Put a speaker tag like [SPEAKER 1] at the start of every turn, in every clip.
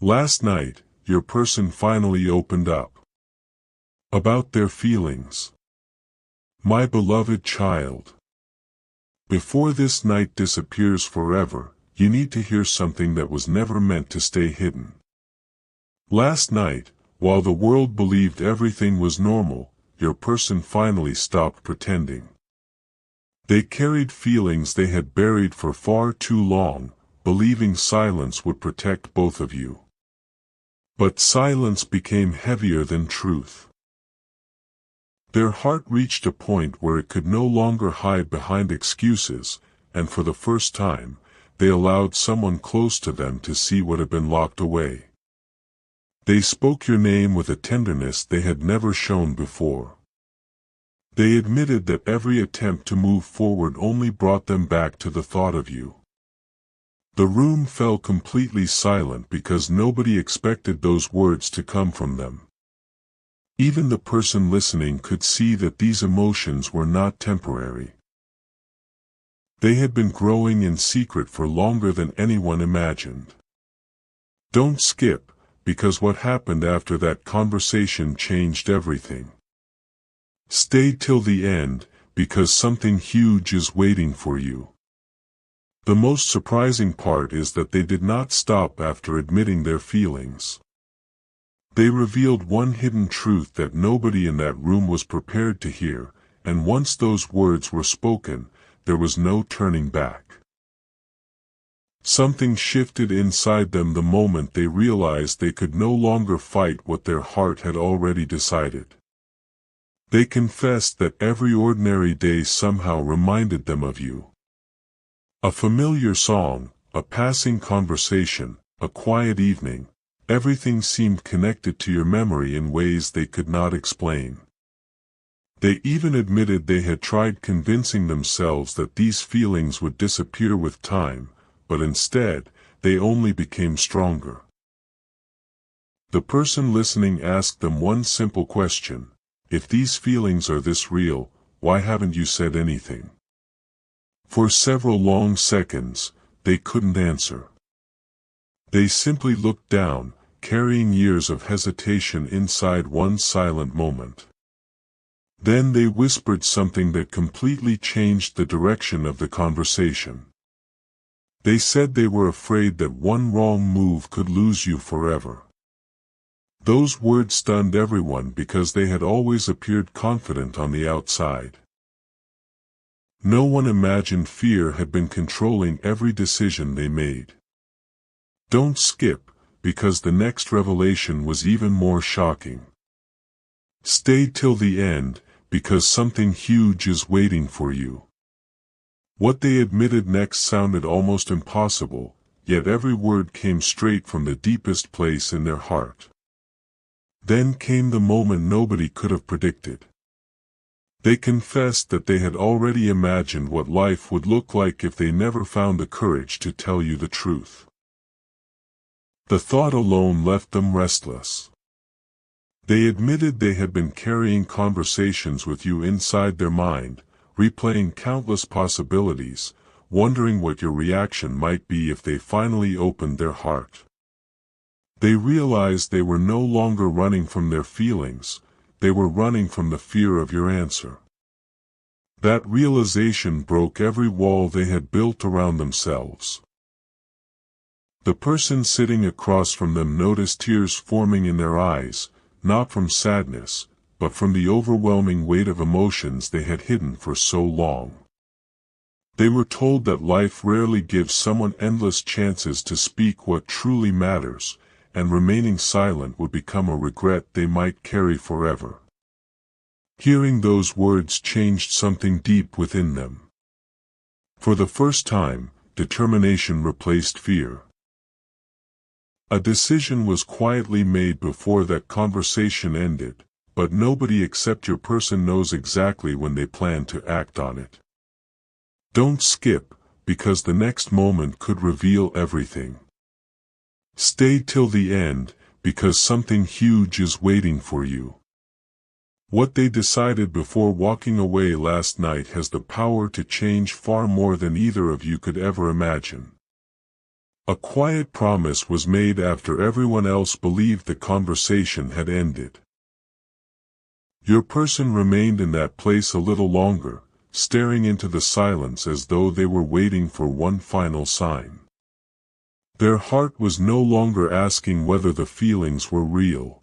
[SPEAKER 1] Last night, your person finally opened up about their feelings. My beloved child. Before this night disappears forever, you need to hear something that was never meant to stay hidden. Last night, while the world believed everything was normal, your person finally stopped pretending. They carried feelings they had buried for far too long, believing silence would protect both of you. But silence became heavier than truth. Their heart reached a point where it could no longer hide behind excuses, and for the first time, they allowed someone close to them to see what had been locked away. They spoke your name with a tenderness they had never shown before. They admitted that every attempt to move forward only brought them back to the thought of you. The room fell completely silent because nobody expected those words to come from them. Even the person listening could see that these emotions were not temporary. They had been growing in secret for longer than anyone imagined. Don't skip, because what happened after that conversation changed everything. Stay till the end, because something huge is waiting for you. The most surprising part is that they did not stop after admitting their feelings. They revealed one hidden truth that nobody in that room was prepared to hear, and once those words were spoken, there was no turning back. Something shifted inside them the moment they realized they could no longer fight what their heart had already decided. They confessed that every ordinary day somehow reminded them of you. A familiar song, a passing conversation, a quiet evening, everything seemed connected to your memory in ways they could not explain. They even admitted they had tried convincing themselves that these feelings would disappear with time, but instead, they only became stronger. The person listening asked them one simple question: if these feelings are this real, why haven't you said anything? For several long seconds, they couldn't answer. They simply looked down, carrying years of hesitation inside one silent moment. Then they whispered something that completely changed the direction of the conversation. They said they were afraid that one wrong move could lose you forever. Those words stunned everyone because they had always appeared confident on the outside. No one imagined fear had been controlling every decision they made. Don't skip, because the next revelation was even more shocking. Stay till the end, because something huge is waiting for you. What they admitted next sounded almost impossible, yet every word came straight from the deepest place in their heart. Then came the moment nobody could have predicted. They confessed that they had already imagined what life would look like if they never found the courage to tell you the truth. The thought alone left them restless. They admitted they had been carrying conversations with you inside their mind, replaying countless possibilities, wondering what your reaction might be if they finally opened their heart. They realized they were no longer running from their feelings, they were running from the fear of your answer. That realization broke every wall they had built around themselves. The person sitting across from them noticed tears forming in their eyes, not from sadness, but from the overwhelming weight of emotions they had hidden for so long. They were told that life rarely gives someone endless chances to speak what truly matters, and remaining silent would become a regret they might carry forever. Hearing those words changed something deep within them. For the first time, determination replaced fear. A decision was quietly made before that conversation ended, but nobody except your person knows exactly when they plan to act on it. Don't skip, because the next moment could reveal everything. Stay till the end, because something huge is waiting for you. What they decided before walking away last night has the power to change far more than either of you could ever imagine. A quiet promise was made after everyone else believed the conversation had ended. Your person remained in that place a little longer, staring into the silence as though they were waiting for one final sign. Their heart was no longer asking whether the feelings were real.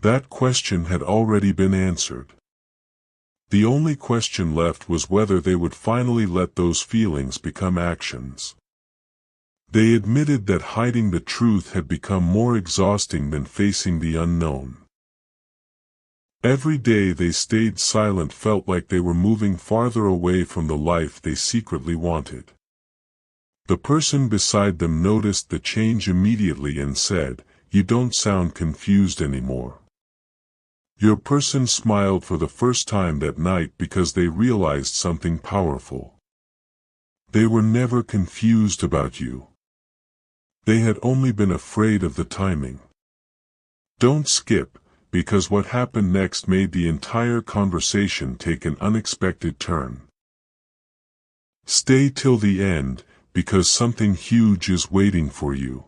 [SPEAKER 1] That question had already been answered. The only question left was whether they would finally let those feelings become actions. They admitted that hiding the truth had become more exhausting than facing the unknown. Every day they stayed silent felt like they were moving farther away from the life they secretly wanted. The person beside them noticed the change immediately and said, "You don't sound confused anymore." Your person smiled for the first time that night because they realized something powerful. They were never confused about you. They had only been afraid of the timing. Don't skip, because what happened next made the entire conversation take an unexpected turn. Stay till the end, because something huge is waiting for you.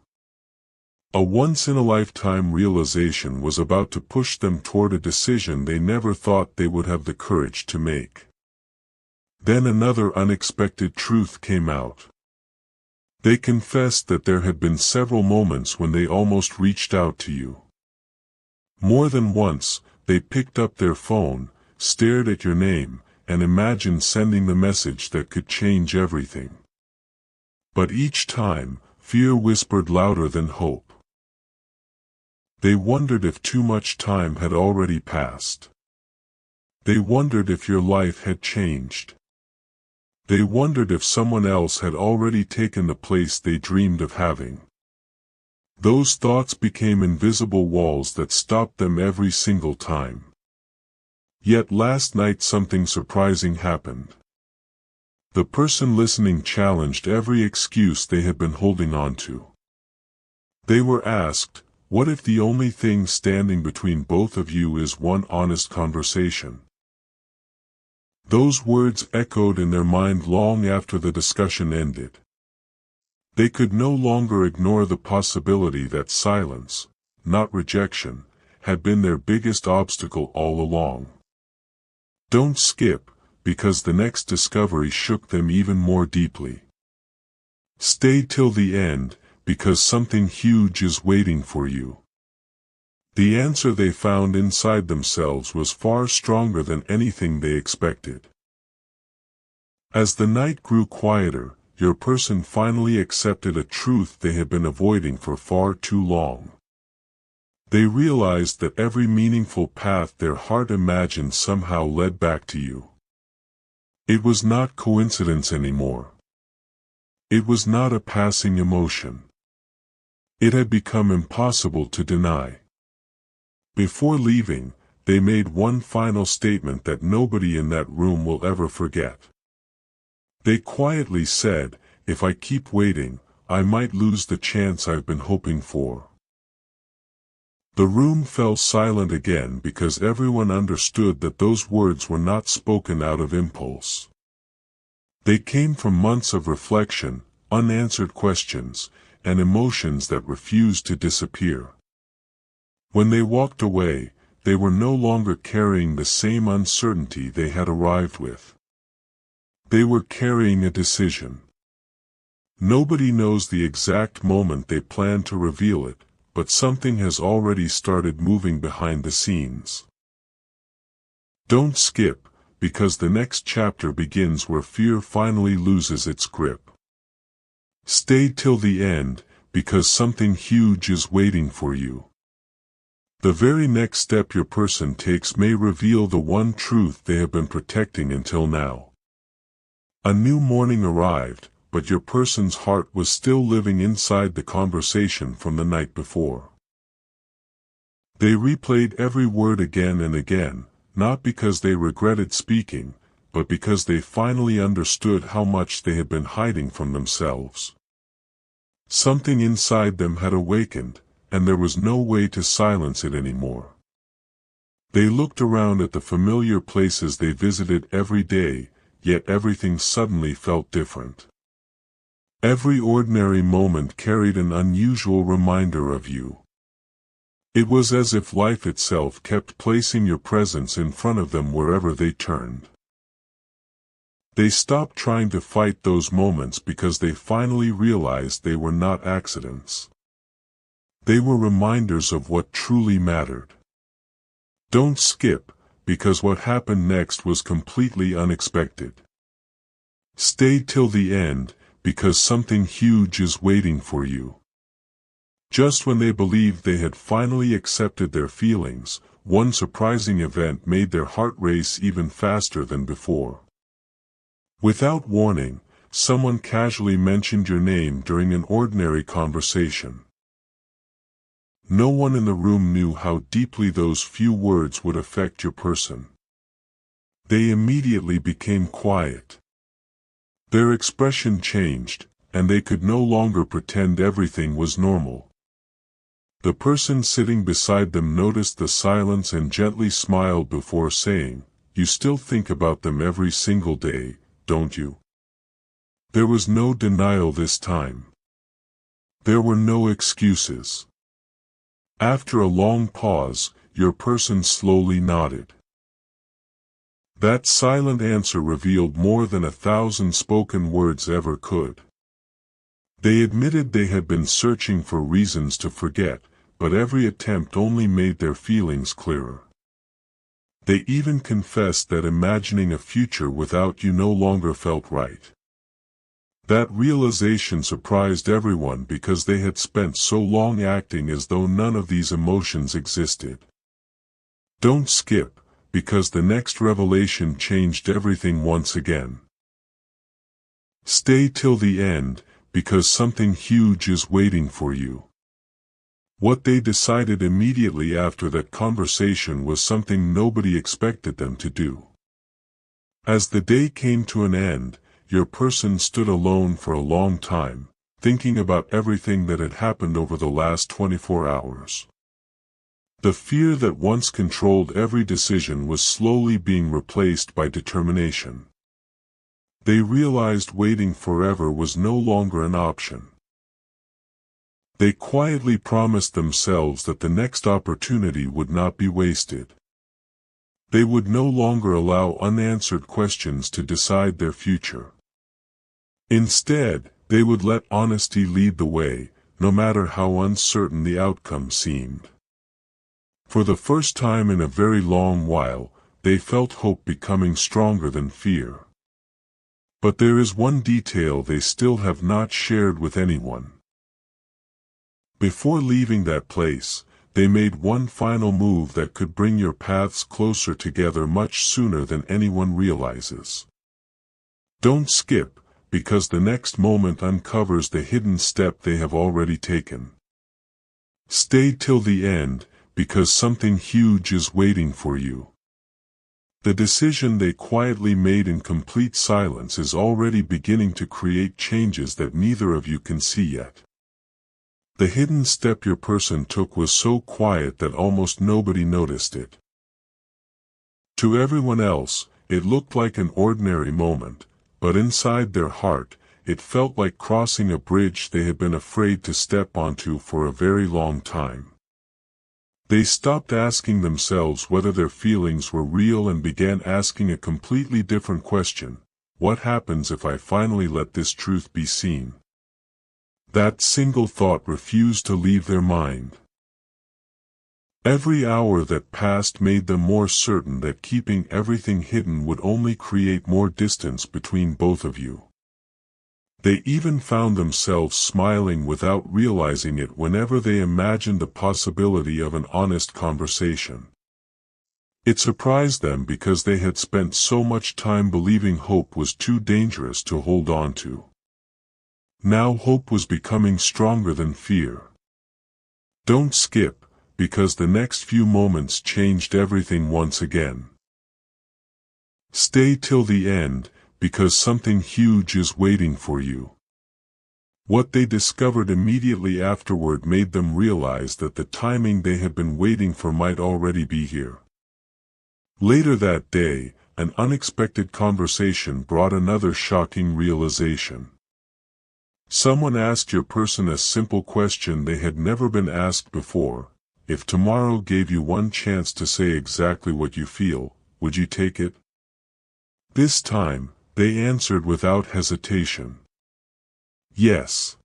[SPEAKER 1] A once-in-a-lifetime realization was about to push them toward a decision they never thought they would have the courage to make. Then another unexpected truth came out. They confessed that there had been several moments when they almost reached out to you. More than once, they picked up their phone, stared at your name, and imagined sending the message that could change everything. But each time, fear whispered louder than hope. They wondered if too much time had already passed. They wondered if your life had changed. They wondered if someone else had already taken the place they dreamed of having. Those thoughts became invisible walls that stopped them every single time. Yet last night something surprising happened. The person listening challenged every excuse they had been holding on to. They were asked, "What if the only thing standing between both of you is one honest conversation?" Those words echoed in their mind long after the discussion ended. They could no longer ignore the possibility that silence, not rejection, had been their biggest obstacle all along. Don't skip, because the next discovery shook them even more deeply. Stay till the end, because something huge is waiting for you. The answer they found inside themselves was far stronger than anything they expected. As the night grew quieter, your person finally accepted a truth they had been avoiding for far too long. They realized that every meaningful path their heart imagined somehow led back to you. It was not coincidence anymore. It was not a passing emotion. It had become impossible to deny. Before leaving, they made one final statement that nobody in that room will ever forget. They quietly said, "If I keep waiting, I might lose the chance I've been hoping for." The room fell silent again because everyone understood that those words were not spoken out of impulse. They came from months of reflection, unanswered questions, and emotions that refused to disappear. When they walked away, they were no longer carrying the same uncertainty they had arrived with. They were carrying a decision. Nobody knows the exact moment they plan to reveal it, but something has already started moving behind the scenes. Don't skip, because the next chapter begins where fear finally loses its grip. Stay till the end, because something huge is waiting for you. The very next step your person takes may reveal the one truth they have been protecting until now. A new morning arrived, but your person's heart was still living inside the conversation from the night before. They replayed every word again and again, not because they regretted speaking, but because they finally understood how much they had been hiding from themselves. Something inside them had awakened, and there was no way to silence it anymore. They looked around at the familiar places they visited every day, yet everything suddenly felt different. Every ordinary moment carried an unusual reminder of you. It was as if life itself kept placing your presence in front of them wherever they turned. They stopped trying to fight those moments because they finally realized they were not accidents. They were reminders of what truly mattered. Don't skip, because what happened next was completely unexpected. Stay till the end, because something huge is waiting for you. Just when they believed they had finally accepted their feelings, one surprising event made their heart race even faster than before. Without warning, someone casually mentioned your name during an ordinary conversation. No one in the room knew how deeply those few words would affect your person. They immediately became quiet. Their expression changed, and they could no longer pretend everything was normal. The person sitting beside them noticed the silence and gently smiled before saying, "You still think about them every single day, don't you?" There was no denial this time. There were no excuses. After a long pause, your person slowly nodded. That silent answer revealed more than 1,000 spoken words ever could. They admitted they had been searching for reasons to forget, but every attempt only made their feelings clearer. They even confessed that imagining a future without you no longer felt right. That realization surprised everyone because they had spent so long acting as though none of these emotions existed. Don't skip, because the next revelation changed everything once again. Stay till the end, because something huge is waiting for you. What they decided immediately after that conversation was something nobody expected them to do. As the day came to an end, your person stood alone for a long time, thinking about everything that had happened over the last 24 hours. The fear that once controlled every decision was slowly being replaced by determination. They realized waiting forever was no longer an option. They quietly promised themselves that the next opportunity would not be wasted. They would no longer allow unanswered questions to decide their future. Instead, they would let honesty lead the way, no matter how uncertain the outcome seemed. For the first time in a very long while, they felt hope becoming stronger than fear. But there is one detail they still have not shared with anyone. Before leaving that place, they made one final move that could bring your paths closer together much sooner than anyone realizes. Don't skip, because the next moment uncovers the hidden step they have already taken. Stay till the end, because something huge is waiting for you. The decision they quietly made in complete silence is already beginning to create changes that neither of you can see yet. The hidden step your person took was so quiet that almost nobody noticed it. To everyone else, it looked like an ordinary moment, but inside their heart, it felt like crossing a bridge they had been afraid to step onto for a very long time. They stopped asking themselves whether their feelings were real and began asking a completely different question: what happens if I finally let this truth be seen? That single thought refused to leave their mind. Every hour that passed made them more certain that keeping everything hidden would only create more distance between both of you. They even found themselves smiling without realizing it whenever they imagined the possibility of an honest conversation. It surprised them because they had spent so much time believing hope was too dangerous to hold on to. Now hope was becoming stronger than fear. Don't skip, because the next few moments changed everything once again. Stay till the end, because something huge is waiting for you. What they discovered immediately afterward made them realize that the timing they had been waiting for might already be here. Later that day, an unexpected conversation brought another shocking realization. Someone asked your person a simple question they had never been asked before. If tomorrow gave you one chance to say exactly what you feel, would you take it? This time, they answered without hesitation. Yes.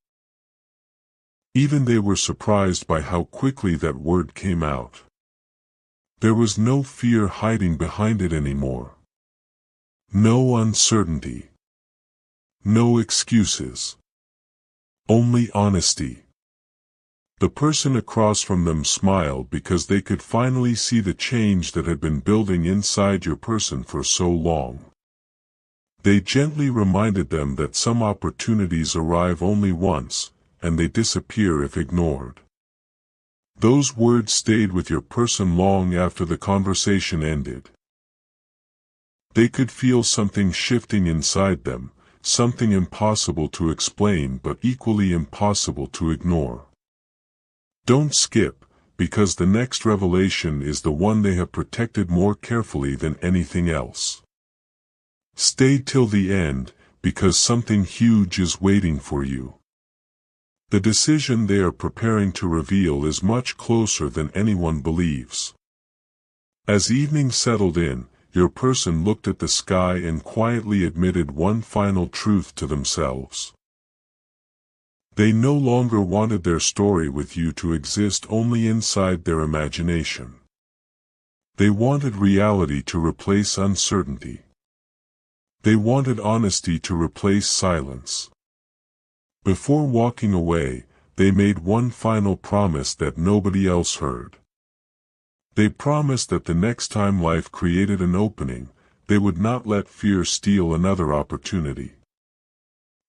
[SPEAKER 1] Even they were surprised by how quickly that word came out. There was no fear hiding behind it anymore. No uncertainty. No excuses. Only honesty. The person across from them smiled because they could finally see the change that had been building inside your person for so long. They gently reminded them that some opportunities arrive only once, and they disappear if ignored. Those words stayed with your person long after the conversation ended. They could feel something shifting inside them, something impossible to explain but equally impossible to ignore. Don't skip, because the next revelation is the one they have protected more carefully than anything else. Stay till the end, because something huge is waiting for you. The decision they are preparing to reveal is much closer than anyone believes. As evening settled in, your person looked at the sky and quietly admitted one final truth to themselves. They no longer wanted their story with you to exist only inside their imagination. They wanted reality to replace uncertainty. They wanted honesty to replace silence. Before walking away, they made one final promise that nobody else heard. They promised that the next time life created an opening, they would not let fear steal another opportunity.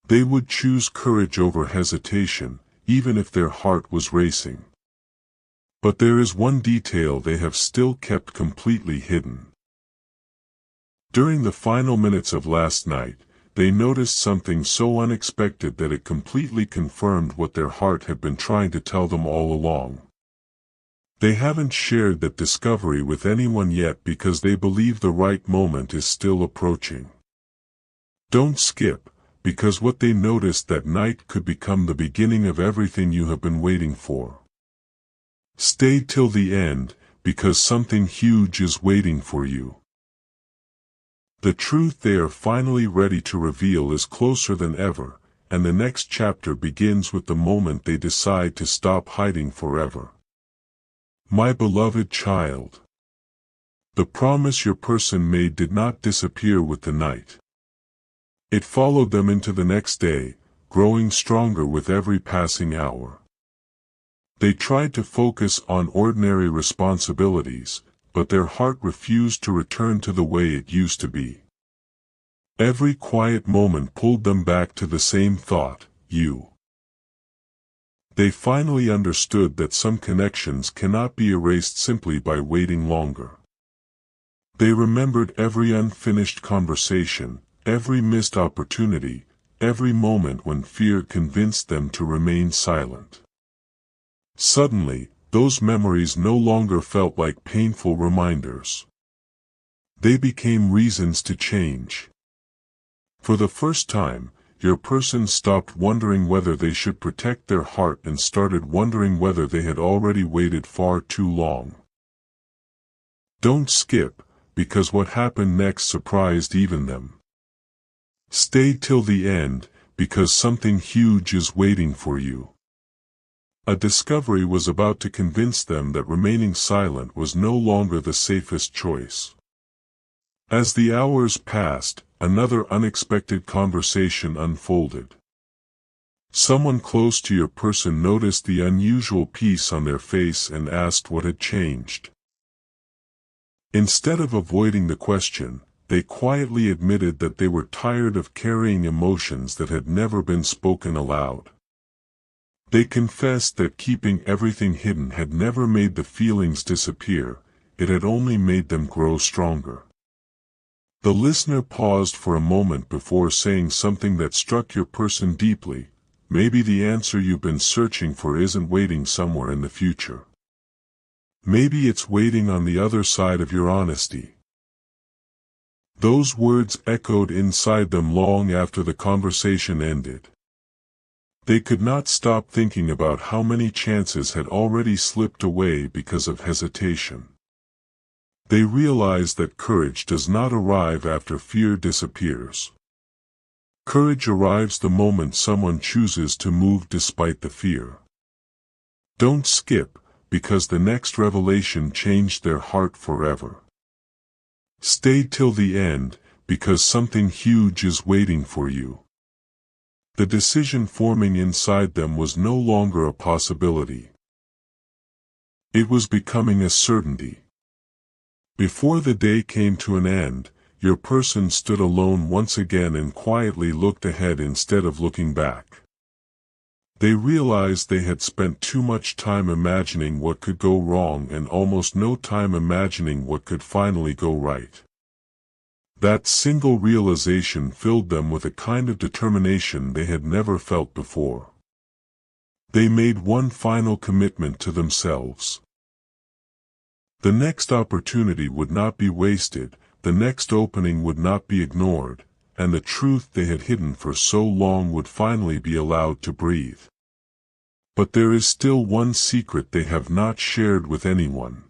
[SPEAKER 1] They would choose courage over hesitation, even if their heart was racing. But there is one detail they have still kept completely hidden. During the final minutes of last night, they noticed something so unexpected that it completely confirmed what their heart had been trying to tell them all along. They haven't shared that discovery with anyone yet because they believe the right moment is still approaching. Don't skip, because what they noticed that night could become the beginning of everything you have been waiting for. Stay till the end, because something huge is waiting for you. The truth they are finally ready to reveal is closer than ever, and the next chapter begins with the moment they decide to stop hiding forever. My beloved child. The promise your person made did not disappear with the night. It followed them into the next day, growing stronger with every passing hour. They tried to focus on ordinary responsibilities, but their heart refused to return to the way it used to be. Every quiet moment pulled them back to the same thought, you. They finally understood that some connections cannot be erased simply by waiting longer. They remembered every unfinished conversation, every missed opportunity, every moment when fear convinced them to remain silent. Suddenly, those memories no longer felt like painful reminders. They became reasons to change. For the first time, your person stopped wondering whether they should protect their heart and started wondering whether they had already waited far too long. Don't skip, because what happened next surprised even them. Stay till the end, because something huge is waiting for you. A discovery was about to convince them that remaining silent was no longer the safest choice. As the hours passed, another unexpected conversation unfolded. Someone close to your person noticed the unusual peace on their face and asked what had changed. Instead of avoiding the question, they quietly admitted that they were tired of carrying emotions that had never been spoken aloud. They confessed that keeping everything hidden had never made the feelings disappear, it had only made them grow stronger. The listener paused for a moment before saying something that struck your person deeply. Maybe the answer you've been searching for isn't waiting somewhere in the future. Maybe it's waiting on the other side of your honesty. Those words echoed inside them long after the conversation ended. They could not stop thinking about how many chances had already slipped away because of hesitation. They realized that courage does not arrive after fear disappears. Courage arrives the moment someone chooses to move despite the fear. Don't skip, because the next revelation changed their heart forever. Stay till the end, because something huge is waiting for you. The decision forming inside them was no longer a possibility. It was becoming a certainty. Before the day came to an end, your person stood alone once again and quietly looked ahead instead of looking back. They realized they had spent too much time imagining what could go wrong and almost no time imagining what could finally go right. That single realization filled them with a kind of determination they had never felt before. They made one final commitment to themselves. The next opportunity would not be wasted, the next opening would not be ignored, and the truth they had hidden for so long would finally be allowed to breathe. But there is still one secret they have not shared with anyone.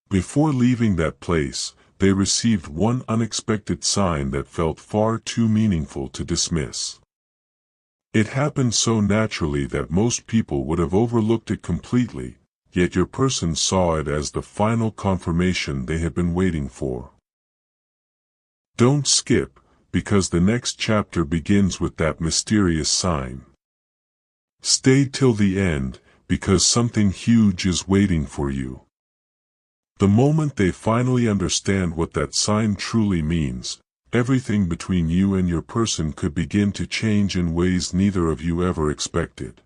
[SPEAKER 1] Before leaving that place, they received one unexpected sign that felt far too meaningful to dismiss. It happened so naturally that most people would have overlooked it completely, yet your person saw it as the final confirmation they had been waiting for. Don't skip, because the next chapter begins with that mysterious sign. Stay till the end, because something huge is waiting for you. The moment they finally understand what that sign truly means, everything between you and your person could begin to change in ways neither of you ever expected.